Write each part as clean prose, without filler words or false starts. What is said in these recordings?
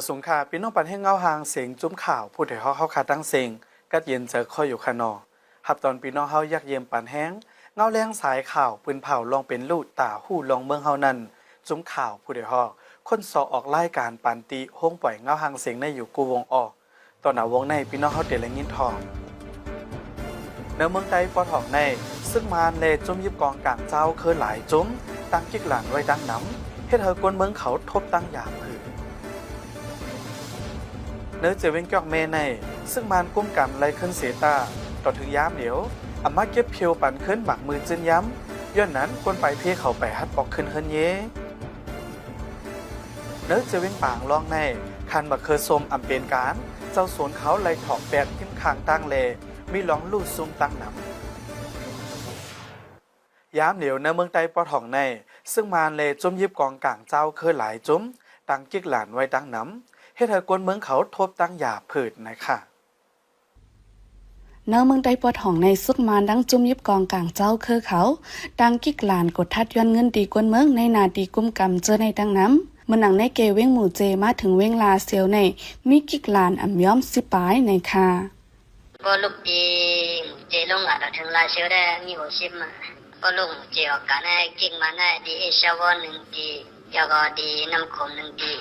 สงขาพี่น้องปันให้เงาหางเสียงจุ้มข่าวผู้ใดเขาขาตั้งเสียงกัดเย็นเจอค่อยอยู่ขนอหับตอนพี่น้องเฮายักเยี่ยมปันแห้งเงาแรงสายข่าวปืนเผาลองเป็นลูกตาหู้ลองเมืองเฮานั้นจุ้มข่าวผู้ใดฮอกคนสอออกไล่การปันตีห้องปล่อยเงาหางเสียงในอยู่กูวงออกตอนหนาวงในพี่น้องเฮาเดลงินทองเนื้อเมืองใต้ปอทองในซึ่งมานเลจุ้มยิบกองกลางเจ้าเคยหลายจุ้มตั้งกิกหลานไว้ดังน้ำเฮ็ดเฮากวนเมืองเขาทบตั้งหยาบผือเนื้อเจวิงกอกเมในซึ่งมานกุ้มกำไล่ขึ้นเสตาต่อถึงย้ำเหนียวอามาเก็บเพียวปั่นขึ้นบักมือจืนย้ำย้อนนั้นคนไปเพ่เขาไปฮัดปอกขึ้นเฮินเย่เนื้อเจวิงปางลองในคันบักเคอสมอำเป็นการเจ้าสวนเขาไล่ถอกแปดทิมคางตั้งเลมีหลองลู่ซุ่มตั้งหนำย้ำเหนียวในเมืองใต้ปอทองในซึ่งมานเลจมยิบกองกลางเจ้าเคยหลายจุ้มตั้งกิกหลานไว้ตั้งน้ำให้เธอกวนเมืองเขาทบตั้งหยาผืดนะคะเนื้อเมืองใดปวดห้องในสุดมานดังจุ่มยิบกองกลางเจ้าคือเขาดังกิกหลานกดทัดย้อนเงินดีกวนเมืองในนาดีกุมกำเจอในดังน้ำเมื่อหนังในเกเว้งหมู่เจมาถึงเว้งลาเซียวในมีกิกหลานอ่ำย้อมสิปายในค่ะก็ลูกดีเจลงอ่ะถึงลาเซียวได้มีหัวชิมมาก็ลุงเจียวกันให้กิกมาได้ดีเอชาวหนึ่งดียาก็ดีน้ำขมหนึ่งดี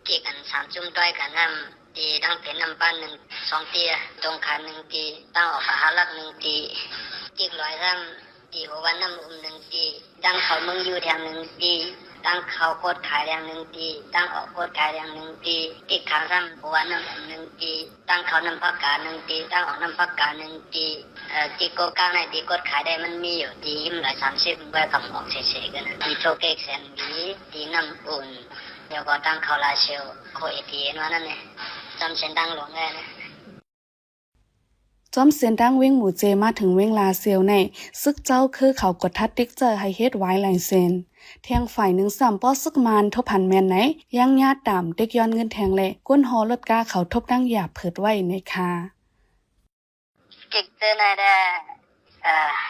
กิกกันสามจุ่มต้อยกันน้ำดีตั้งเป็นน้ำปั้นหนึ่งสองตีตรงขาหนึ่งตีตั้งออกขาลักหนึ่งตีกิกลอยซ้ำตีหัววันน้ำหนึ่งตีตั้งเขามึงอยู่แถวหนึ่งตีตั้งเขาโคตรขายแรงหนึ่งตีตั้งออกโคตรขายแรงหนึ่งตีกิกขางซ้ำหัวน้ำหนึ่งตีตั้งเขาน้ำพักกาหนึ่งตีตั้งออกน้ำพักกาหนึ่งตีตีโกกลางในตีกดขายได้มันมีอยู่ตียิ้ม130เมื่อกำออกเฉยๆกันนะตีโชเก๊กแซนดีตีน้ำอุ่นเดี๋ยวก็ตั้งเขาลาเชลโคเอทีเอ็นว่านั่นเนี่ยจำเส้นตั้งหลวงได้นะจอมเสียนดังเว้งหมู่เจมาถึงเว้งลาเซียวในซึกเจ้าคือเขากดทัดติ๊กเจอให้เฮ็ดไว้หลายเซนแทงฝ่ายหนึ่งสามป้อซึกมานทบพันแมนไหนยังญาติต่ำเด็กย้อนเงินแทงเละก้นหอรถกาเขาทบดังหยาบเผิดไว้ในคากิกเจอในได้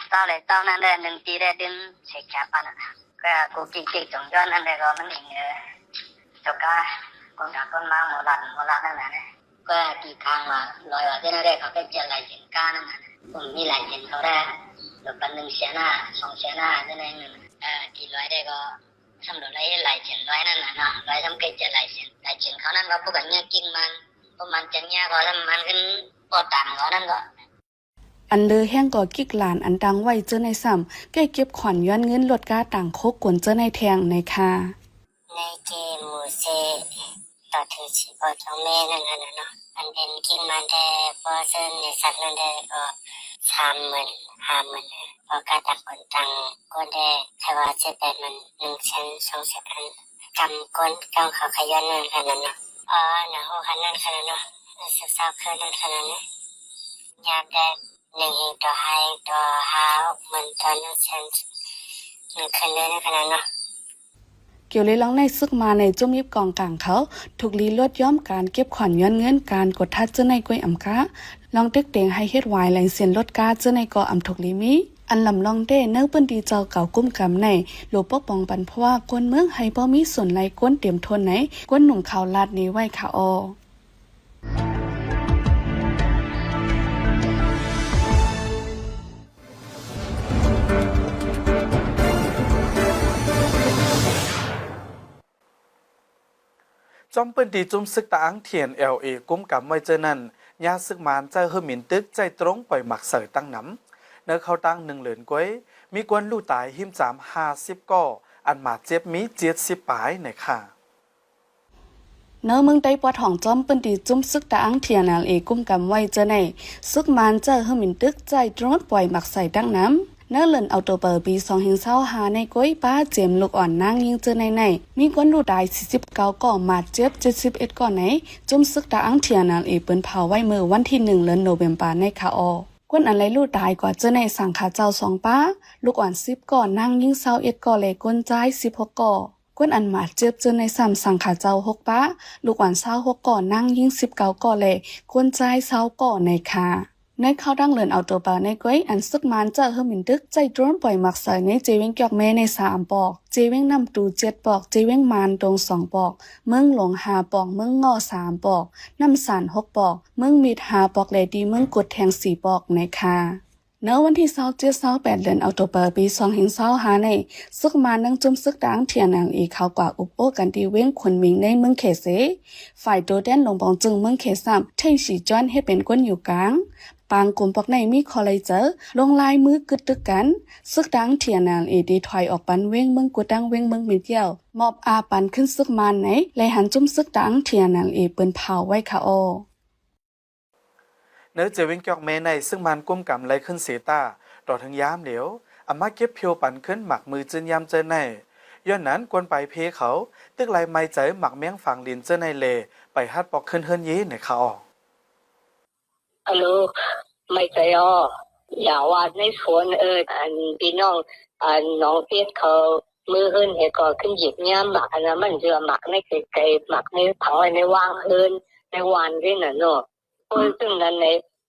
เต้าเลยเต้านั่นได้หนึ่งตีได้ดึงเช็คแคปปันอ่ะก็กูกิกจงย้อนนั่นได้ก็มันเองเจ้ากาคนกับคนมาหมดละนั่นแหละก็กี่ครั้งมาลอยว่าที่นั่นได้เขาก็จะไหลเส้นก้านั่นแหละผมมีไหลเส้นเขาได้หรือเป็น100,000 200,000ที่นั่นกี่ร้อยได้ก็สำหรับไหลเส้นร้อยนั่นแหละเนาะร้อยทำเกิดจะไหลเส้นเขานั่นก็พวกกันเนี่ยกิ้งมันพวกมันจะเนี่ยก็ทำมันขึ้นปอดตามเขานั่นก็อันเลือแห้งก่อกิกหลานอันดังไว้เจอในซ้ำแก้เก็บขวัญย้อนเงินลดกาต่างโคกกวนเจอในแทงในคาในเกมมูเซต่อถึงสิบอจอมแม่นั่นแหละเนาะอันเป็นกิ้งมันแต่พอเซินในสัตว์นั่นได้ก็30,000 50,000พอกาตักคนตังก็ได้ใครว่าจะเป็นมัน100,000 200,000กำก้นกำเขาขย้อนนั่นขนาดเนาะนะโหขนาดเนาะศึกษาเพื่อนนั่นขนาดนี้อยากได้1ต่อ5ต่อ5มันตอนนั้นฉันคืนเลยนั่นขนาดเนาะเกี่ยวเลยลองในซึกมาในจุ่มยิบกองกลางเขาถูกลีลดย้อมการเก็บขวัญย้อนเงินการกดทัดเจอในกวยอำกาลองเต็กเตงให้เฮ็ดวายแหล่งเสียนลดกาเจอในกออำถูกลีมีอันลำลองเด้เนื้อเปิ้นดีเจ้าเก่ากุ้มกำในโลปกป้องปันเพราะว่ากวนเมืองให้บ่มีส่วนไหลก้นเตรียมทนไหนก้นหนุ่มข่าวลาดนี้ไว้ค่ะอจอมเปิ้นดีจุ่มซึกตาอังเทียน LA กุ้มกำไว้เจอนั่นยาซึกมานใจเฮอหมินตึกใจตรงปล่อยหมักเสยตั้งน้ำเนื้อเขาตั้ง1เหรียญก้อยมีกวนลู่ตายหิม50ก่ออันมาเจ็บมี70ปลายในค่ะเนื้อเมืองใต้ปวดห้องจอมเปิ้นดีจุ่มซึกตาอังเทียน LA กุ้มกำไว้เจอในซึกมานใจเฮอหมินตึกใจตรงปล่อยหมักใส่ตั้งน้ำเนื้อเลินเอาตัวเปิดปี2025ในก้อยป้าเจมลูกอ่อนนางยิงเจอในมีก้นลูกตาย49ก่อมาเจ็บ71ก่อไหนจุ่มซึกตาอังเทียนเอเปิ้นเผาไว้เมื่อวันที่1เดือนโนเวมบาในคาอก้นอันไรลูกตายกว่าเจอในสังขาเจ้า2ป้าลูกอ่อน10ก่อนางยิง21ก่อเลยก้นใจ16ก่อก้นอันมาเจ็บเจอใน3สังขาเจ้า6ป้าลูกอ่อน26ก่อนางยิง19ก่อเลยก้นใจ20ก่อในคาใน ในเข้าดังเลินเอาตัวปาในก้อยอันซึกมันเจอเฮมินตึกใจโดรนปล่อยหมักใส่ในเจเวงเกียกแม่ใน3ปอกเจเวงนำตู7ปอกเจเวงมันตรง2ปอกเมืองหลง5ปอกเมืองงอ3ปอกน้ำสาน6ปอกเมืองมีด5ปอกเลยดีเมืองกดแทง4ปอกในค่ะเนื้อวันที่27-28เดือนเอาตัวเปิดปี2025ในซึกมานั่งจุ่มซึกดังเทียนนางอีเขากว่าอุปโภกันดีเว้งขนมิงในเมืองเขเสฝ่ายโดแดนลงบองจึงเมืองเขซ้ำเท่งสีจ้อนให้เป็นก้นอยู่กลางปางกลุ่มปอกในมีคอไลเจอลงลายมือกึดตึกกันซึกดังเทียนนางอีดีถอยออกปันเว้งเมืองกุดังเว้งเมืองมีเดียวมอบอาปันขึ้นซึกมันไหนเลยหันจุ่มซึกดังเทียนนางอีปืนเผาไว้ค่ะโอเนื้อเจวิงเกียกแม่ในซึ่งมันกุ้มกำไรขึ้นเสียตาต่อทั้งย้ำเหลียวอามาเก็บเพียวปั่นขึ้นหมักมือจืนยำเจอในย้อนนั้นกวนไปเพเขาตึกไรไม่เจอหมักแมงฝังลินเจอในเลไปฮัดปอกขึ้นเฮิรนยีในเขาออกฮัลโหลไม่ใจอ๋ออย่าว่าในสวนอันพี่น้องน้องเพียรเขามือเฮิรนเหตุก็ขึ้นหยิบย่ำหมักอันนั้นมันจะหมักในไก่หมักในถังไว้ในวางเฮิรนในวันที่นั่นเนาะเพราะซึ่งนั้นใน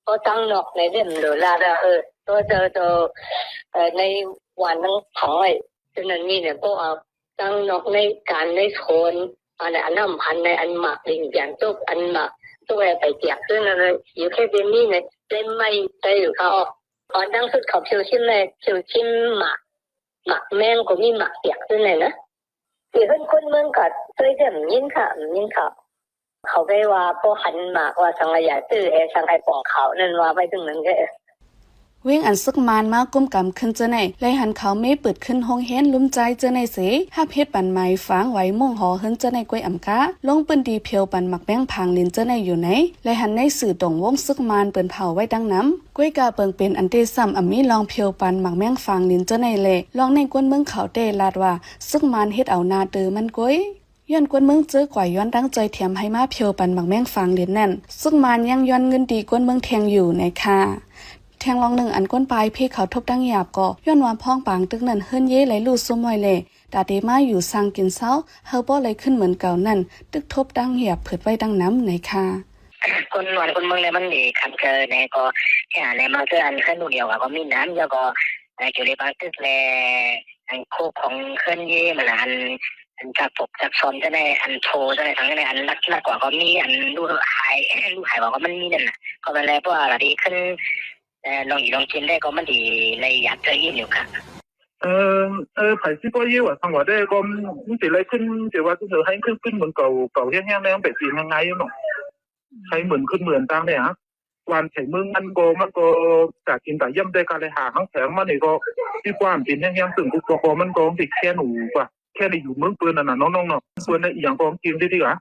ก็ตั้งนอกในเรื่องโดลาร์ตัวในวันนั้นถังไว้ซึ่งนั้นนี่เนี่ยก็เอาตั้งนอกในการในโซนอันน้ำพันในอันหมักดิ่งอย่างตุกอันหมักตัวไปเจียกซึ่งนั้นอยู่แค่เดมี่เนี่ยเล่นไม่ได้อยู่เขาออกตอนตั้งสุดเขาเชียวชิ้นเลยเชียวชิ้นหมักแม่งก็มีหมักเจียกซึ่งไหนนะคือคนเมืองก็ช่วยเรื่องยินค่ะเขาไปว่าพอหันหมากว่าสังขยาตื้อสังขยาปองเขานั่นว่าไปถึงนั้นแค่เว้งอันซึกมานมากุ้มกำขึ้นเจอในเลยหันเขาไม่เปิดขึ้นห้องเฮ็นลุ้มใจเจอในเสฮับเฮ็ดปันไม้ฟางไว้ม่วงหอเฮินเจอในกวยอ่ำกะลงปืนดีเพียวปันหมักแป้งพางลินเจอในอยู่ไหนเลยหันในสื่อตรงวงซึกมานเปิ้นเผาไว้ดังน้ำกวยกาเปิงเป็นอันเตซ้ำอ่ำมีลองเพียวปันหมักแป้งฟางลินเจอในเลลองในกวนเมืองเขาเตลาดว่าซึกมานเฮ็ดเอานาเตอมันกวยย้อนกวนเมืองเจอกว่าย้อนตั้งใจเทียมให้มาเพียวปันหมักแมงฟางเด่นนั่นซึ่งมันยังย้อนเงินดีกวนเมืองแทงอยู่ในค่ะแทงลองหนึ่งอันก้นปลายพี่เขาทบดังหยาบก็ย้อนวานพ้องปางตึกนั่นเฮิรนเย่ไหลลู่ซุ่มไว้เลยดาเดมาอยู่สร้างกินเช้าเฮาบ่เลยขึ้นเหมือนเก่านั่นตึกทบดังหยาบเผิดไว้ดังน้ำในค่ะคนวันคนเมืองเลยมันดีคันเจอในก็แค่ในมาคืออันขึ้นดูเดียวก็มีน้ำแล้วก็จุดในบางตึกแลอันโคของเฮิรนเย่มันอันจากปกจากซอนจะได้อันโชจะได้ทั้งได้อันนักกว่าก็มีอันดูหายบอกว่ามันมีนั่นน่ะก็เป็นแล้วเพราะอะไรดีขึ้นลองกินได้ก็มันดีเลยอยากจะยินอยู่ค่ะ排直播嘢話生活咧，咁呢啲咧ขึ้น就話就是喺ขึ้นเหมือนเก่าแห้งๆ咧แบบสีง่ายๆมั้งใช้เหมือนขึ้นเหมือนตั้งเนี่ยฮะวันใช้มือมันก็จากกินแต่ย่ำได้การเลยหาข้างแถมมันนี่ก็ที่ความเป็นแห้งๆถึงกุกมันก็ติดแค่หนูป่ะแค่ในอยู่เมืองปืนน่ะน้องๆเนาะปืนในอีหยังก็กินได้ดีกว่า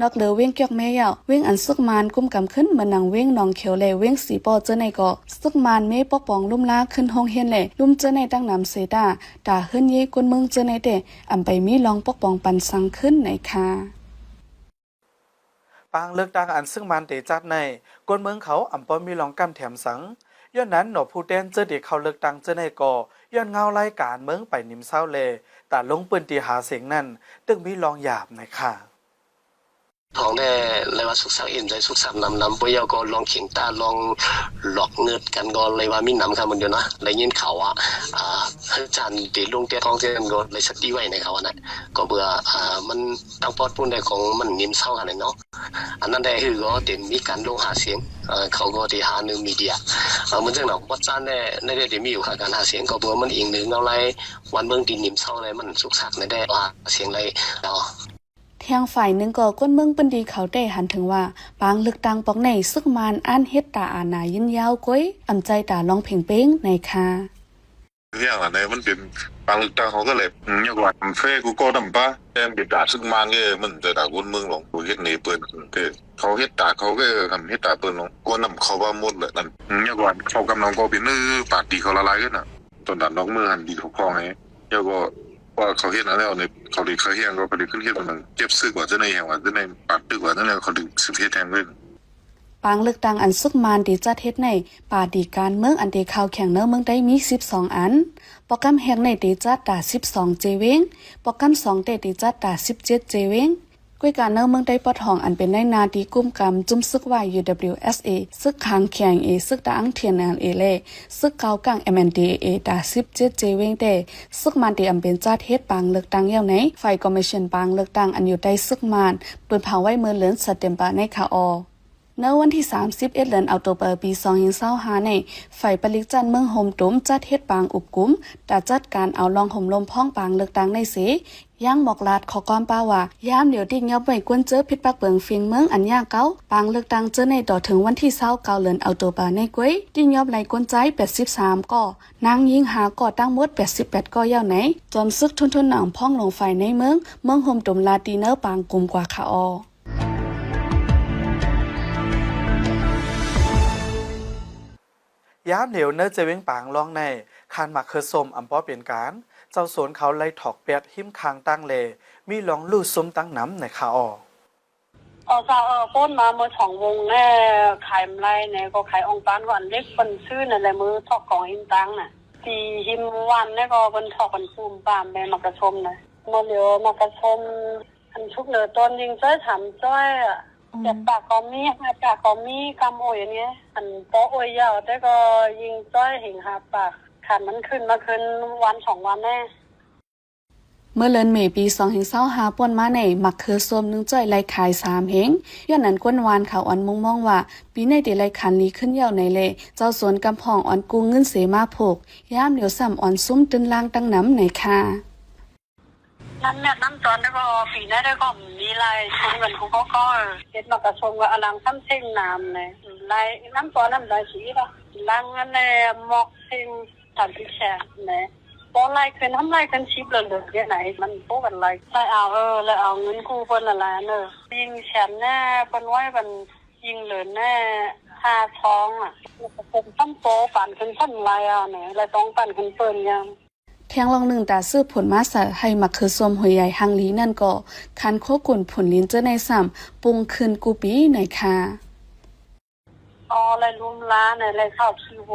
นอกเหลือเว้งเกียกแม่ยาวเว้งอันซึกมานกุ้มกำขึ้นเหมือนนางเว้งนองเขียวเลยเว้งสีปอเจอในก็ซึกมานเมปอกปองลุ่มลาขึ้นห้องเฮียนเลยลุ่มเจอในตั้งน้ำเสดาด่าเฮิรนเย่กวนเมืองเจอในเดอำไปมีลองปอกปองปันสังขึ้นในค่ะปางเลือกตั้งอันซึ่งมันเตจัดในกวนเมืองเขาอำปอมีลองกำแถมสังย้อนนั้นหนอผู้แดนเจอเด็กเขาเลือกตั้งเจอในก็ย้อนเงารายการเมืองไปนิมเศร้าเลยแต่ลงปืนตีหาเสียงนั่นตึกมีลองหยาบในค่ะของแน่เลยว่าสุขสันต์อิ่มใจสุขสันต์นำไปยาก็ลองเขียงตาลองหลอกเงินกันก็เลยว่ามีนำค่ะมันเดียวนะเลยยินเขาว่าจันตีลุงเตี้ยท้องเตี้ยก็เลยสติไว้ในเขานะก็เบื่อมันตั้งปอดปุ่นได้ของมันนิ่มเศร้ากันเนาะอันนั้นได้คือก็เต็มมีการลงหาเสียงเขาก็ตีหาหนึ่งมีเดียมันจังหนักวัดจันได้เดี๋ยวมีอยู่ค่ะการหาเสียงก็เบื่อมันอีกหนึ่งเอาไรวันเมืองตีนิ่มเศร้าอะไรมันสุขสันต์ได้ว่าเสียงอะไรเนาะทางฝ่ายหนึ่งก็ก้นเมืองปันดีเขาได้หันถึงว่าปางลึกตังปอกในซึกมานอันเฮ็ดตาอานายินยาวก้อยอำใจตาลองเพ่งเป้งในค่ะอย่างอันนี้มันเป็นปางลึกตังเขาก็เลยอย่างว่าเฟ่กูก็ทำปะแจ้งเป็นตาซึกมานก็มันจะตาก้นเมืองหลงกูเฮ็ดหนีเปิ้นเขาเฮ็ดตาเขาก็ทำเฮ็ดตาเปิ้นหลงก้นนำเขาว่าหมดเลยนั่นอย่างว่าเขากำลังก็เป็นปากดีเขาละลายกันน่ะตอนนั้นน้องมือหันดีเขาคล้องไงแล้วก็ว่าเขาเห็นอะไรในเขาดีเขาเห็นก็เขาดีขึ้นเห็นมันเจ็บซึกกว่าจะในแห่งว่าจะในปากตึกว่านั่นแหละเขาดีสืบเฮ็ดแทงขึ้นปางเลือกตั้งอันซึกมานดีจัดเฮ็ดในป่าดีการเมืองอันเดข่าวแข่งเนื้อเมืองได้มี12อันโปรแกรมแห่งในดีจัดตา12เจเวงโปรแกรม2เตดีจัดตา17เจเวง ก้วยการเนอเมืองได้ปอทองอันเป็นในนาดีกุ้มกำจุ้มซึกว่า UWSA ซึกคางเคียงเอซึกตาอังเทียนแนลเอเล่ซึกเกากัง MNDAA ดา17เจเวงเดซึกมันที่อำเป็นจัดเฮ็ดปางเลือกตั้งเย่าไหนไฟคอมมิชชั่นปางเลือกตั้งอันอยู่ใต้ซึกมันเปิดเผาไว้เมื่อเลือนสเตมปาในคาออในวันที่31เดือนตุลาคมปี2025ในฝ่ายผลิตจันเมืองโฮมตุมจัดเฮ็ดปางอุบกุมแต่จัดการเอาลองห่มลมพ้องปางเลือกตั้งในเสย่างหมอกลาดขอความป้าว่ายามเดี๋ยวที่เงียบไว้กวนเจอพิษปักเบิงเฟียงเมืองอันย่างเก้าปางเลือกตั้งเจอในต่อถึงวันที่29เดือนตุลาคมในก้วยที่เงียบไหลกวนใจ83ก่อนางยิงหาก่อตั้งหมด88ก่อยาวไหนจอมซึกทุนหนังพ้องลงไฟในเมืองโฮมตุมลาตีเนอร์ปางกลุ่มกว่าคาอยามเหนียวเนอเจเวงปางลองในคานมักเคอส้มอำป้อเปลี่ยนการเจ้าสวนเขาไล่ถอกเปียดหิมคางตั้งเลมีลองลู่ซุ้มตั้งน้ำในคาอป้นมาเมื่อ2 วงแน่ขายไรเนี่ยก็ขายองค์การวันเล็กเป็นชื่อนั่นแหละมือทอกของหิมตังน่ะตีหิมวันเนี่ยก็เป็นทอกเป็นฟูมปามแม่มักกระชมนะมาเหลียวมักกระชมอันชุกเหนือต้นยิงจ้อยถามจ้อยจับปากก็มีหาปากก็มีกำโอยอย่างเงี้ยอันโป๊ะโอยยาวแต่ก็ยิงจ้อยเห็นหาปากขันมันขึ้นวัน 2 วันแน่เมื่อเลือนเมปี2025ป่วนมาในมักคือส้มนึงจ้อยไล่ขาย3เฮงย้อนนั้นก้นวานเขาอ่อนมุงมองว่าปีในได้ไล่คันลีขึ้นยาวในเลเจ้าสวนกำพองอ่อนกูเงินเสมาโผกยามเดี๋ยวซ้ำอ่อนซุ้มตึนล่างตั้งน้ำในค่ะน้ำแม่น้ำจอนแล้วก็ปีนี้ได้ก็มีลายชนกันของเขาก็เฮ็ดมากระชมกับอลังซ้ำเส้นน้ำเลยลายน้ำจอนน้ำลายสีละลังอันเนี่ยหมอกเส้นตามที่แชร์เนี่ยพอไล่ขึ้นทำไล่ขึ้นชิปเลยเดี๋ยวไหนมันโป๊กันไล่เอาแล้วเอาเงินกู้เพิ่นอะไรเนอะยิงแฉนแน่เพิ่นไว้มันยิงเหลือแน่ค่าท้องอ่ะผมซ้ำโป๊ปั่นขึ้นซ้ำลายเอาเนี่ยแล้วต้องปั่นขึ้นเปิ้นยังแทงลองหนึ่งแต่ซื้อผลมาสให้มักคือส้มหวยใหญ่หังลีนั่นก็คันโคกุ่นผลลิ้นเจอในซ้ำปรุงคืนกูปีหน่อยค่ะอะไรรุมล้าเนี่ยอะไรเข้าคีโว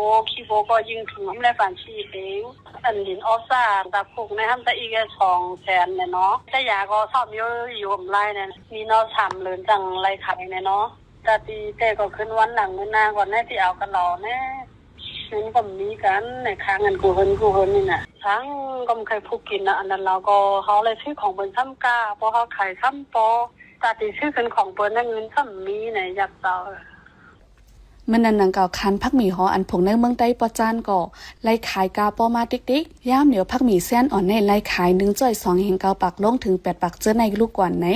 ก็ยิงถึงน้ำแร่ฝันชีเองอันลินออซ่าตาผูกในห้ามตะอีก200,000เนี่ยเนาะแต่ยาก็ชอบอยู่ผมไล่เนี่ยมีเนาะ3เหรียญจังไรขายเนี่ยเนาะแต่ตีแต่ก็ขึ้นวันหนังมื้อหน้าก่อนแน่ที่เอากันหล่อแน่นี่ก็มีกันในค้างเงินกูเพิ่นนี่น่ะทั้งก็ไม่เคยพูดกินนะอันนั้นเราก็เขาเลยซื้อของเปิ้นซ้ำกาเพราะเขาขายซ้ำปอแต่ตีซื้อกันของเปิ้นนั่นเงินซ้ำมีเนี่ยอยากเต่าเมื่อนั้นนางเก่าคันพักหมี่หออันผงในเมืองใต้ปอจานก่อไล่ขายกาปอมาติ๊กๆย่ามเหนียวพักหมี่แซนอ่อนในไล่ขาย1จ้อย2เฮงเกาปักลงถึง8ปักเจอในลูกกว่าไหน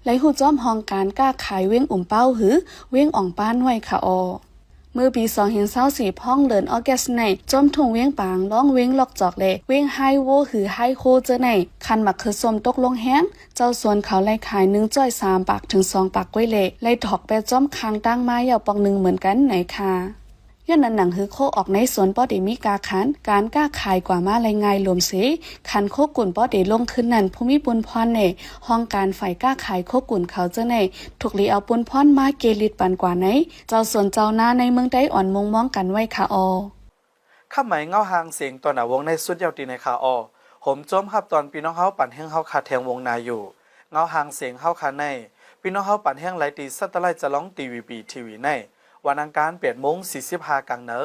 ไล่หูจ้อมหองการกล้าขายเว้งอุ่มเป้าหือเว้งอ่องป้านไว้ค่ะอเมื่อปี2024พ้องเลินออแกสในจอมทงเว้งปางร้องเว้งลอกจอกเลเว้งไฮโวหือไฮโคเจอในคันมักคือสมตกลงแห้งเจ้าสวนเขาไล่ขาย1จ้อย3ปักถึง2ปักไว้เลไล่ถอกแปจอมคางตั้งมายาวปอง1เหมือนกันไหนค่ะย้อนนั้นหนังฮือโคออกในสวนป้อเดมีกาคันการกล้าขายกว่ามาไรง่ายลมเสคันโคกุ่นป้อเดลงขึ้นนั่นภูมิปุนพรเน่ห้องการฝ่ายกล้าขายโคกุ่นเขาเจ้าในถูกลีเอาปุนพรมาเกลิดปันกว่าไหนเจ้าสวนเจ้าหน้าในเมืองได้อ่อนมงมองกันไว้ค่ะอข้าไหมเงาหางเสียงตอนหนาวงในสุดยาวตีในคาอผมจมฮับตอนพี่น้องเฮาปั่นแห้งเฮาขาดแทงวงนาอยู่เงาหางเสียงเฮาคาในพี่น้องเฮาปั่นแห้งไหลตีสัตไลจะร้องทีวีในวันอังคาร8:45กลางเนอ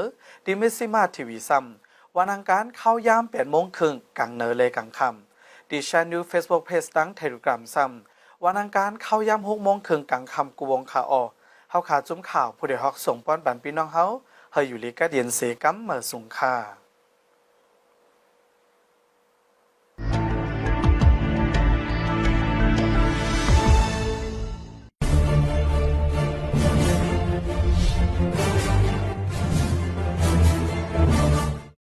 ดิเมซิมาทีวีซ้ำวันอังคารเข้ายาม8:30กลางเนอเลยกลางค่ำดิฉันดู Facebook Page ตั้ง Telegram ซ้ำวันอังคารเข้ายาม6:30กลางค่ำกูวงคาอเฮาขาจุ้มข่าวผู้ใดฮอกส่งป้อนบันพี่น้องเฮาอยู่ลีกะเดียนเสกัมเมื่อสุงค่า